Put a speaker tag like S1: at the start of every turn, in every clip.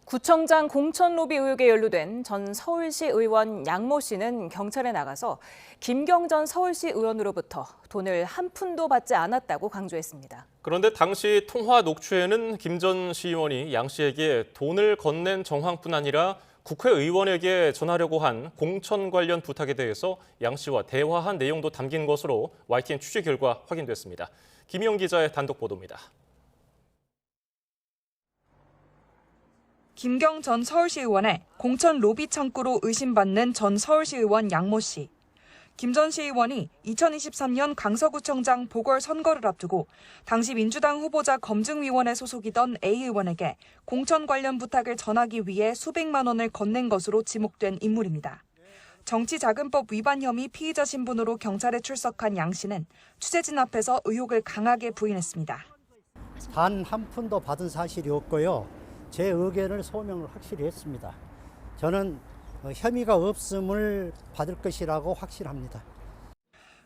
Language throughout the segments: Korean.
S1: 구청장 공천 로비 의혹에 연루된 전 서울시 의원 양모 씨는 경찰에 나가서 김경전 서울시 의원으로부터 돈을 한 푼도 받지 않았다고 강조했습니다.
S2: 그런데 당시 통화 녹취에는 김 전 시의원이 양 씨에게 돈을 건넨 정황뿐 아니라 국회의원에게 전하려고 한 공천 관련 부탁에 대해서 양 씨와 대화한 내용도 담긴 것으로 YTN 취재 결과 확인됐습니다. 김희영 기자의 단독 보도입니다.
S3: 김경 전 서울시의원의 공천 로비 창구로 의심받는 전 서울시의원 양모 씨. 김 전 시의원이 2023년 강서구청장 보궐선거를 앞두고 당시 민주당 후보자 검증위원회 소속이던 A 의원에게 공천 관련 부탁을 전하기 위해 수백만 원을 건넨 것으로 지목된 인물입니다. 정치자금법 위반 혐의 피의자 신분으로 경찰에 출석한 양 씨는 취재진 앞에서 의혹을 강하게 부인했습니다.
S4: 단 한 푼도 받은 사실이 없고요. 제 의견을 소명을 확실히 했습니다. 저는 혐의가 없음을 받을 것이라고 확실합니다.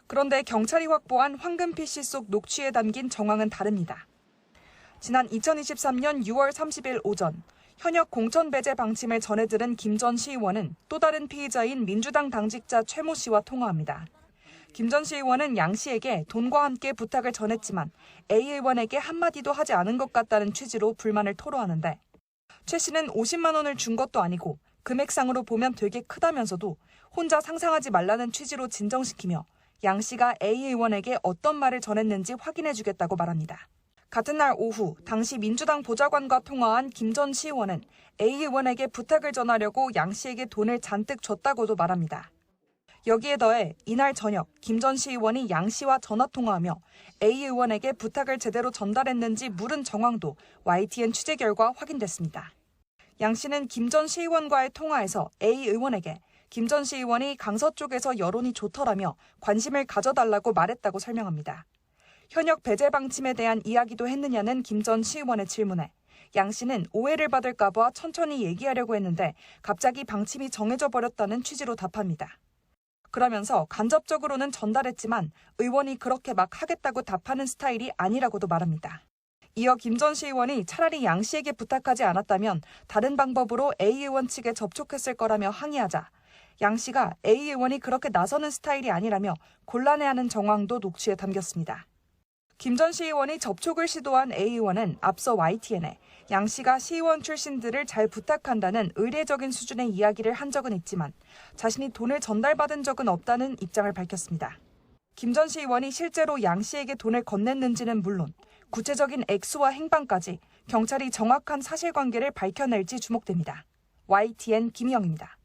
S3: 그런데 경찰이 확보한 황금 PC 속 녹취에 담긴 정황은 다릅니다. 지난 2023년 6월 30일 오전 현역 공천 배제 방침을 전해들은 김 전 시의원은 또 다른 피의자인 민주당 당직자 최모 씨와 통화합니다. 김 전 시의원은 양 씨에게 돈과 함께 부탁을 전했지만 A 의원에게 한마디도 하지 않은 것 같다는 취지로 불만을 토로하는데 최 씨는 50만 원을 준 것도 아니고 금액상으로 보면 되게 크다면서도 혼자 상상하지 말라는 취지로 진정시키며 양 씨가 A 의원에게 어떤 말을 전했는지 확인해주겠다고 말합니다. 같은 날 오후 당시 민주당 보좌관과 통화한 김 전 시의원은 A 의원에게 부탁을 전하려고 양 씨에게 돈을 잔뜩 줬다고도 말합니다. 여기에 더해 이날 저녁 김 전 시의원이 양 씨와 전화통화하며 A 의원에게 부탁을 제대로 전달했는지 물은 정황도 YTN 취재 결과 확인됐습니다. 양 씨는 김 전 시의원과의 통화에서 A 의원에게 김 전 시의원이 강서 쪽에서 여론이 좋더라며 관심을 가져달라고 말했다고 설명합니다. 현역 배제 방침에 대한 이야기도 했느냐는 김 전 시의원의 질문에 양 씨는 오해를 받을까 봐 천천히 얘기하려고 했는데 갑자기 방침이 정해져 버렸다는 취지로 답합니다. 그러면서 간접적으로는 전달했지만 의원이 그렇게 막 하겠다고 답하는 스타일이 아니라고도 말합니다. 이어 김 전 시의원이 차라리 양 씨에게 부탁하지 않았다면 다른 방법으로 A 의원 측에 접촉했을 거라며 항의하자 양 씨가 A 의원이 그렇게 나서는 스타일이 아니라며 곤란해하는 정황도 녹취에 담겼습니다. 김 전 시의원이 접촉을 시도한 A 의원은 앞서 YTN에 양 씨가 시의원 출신들을 잘 부탁한다는 의례적인 수준의 이야기를 한 적은 있지만 자신이 돈을 전달받은 적은 없다는 입장을 밝혔습니다. 김 전 시의원이 실제로 양 씨에게 돈을 건넸는지는 물론 구체적인 액수와 행방까지 경찰이 정확한 사실관계를 밝혀낼지 주목됩니다. YTN 김희영입니다.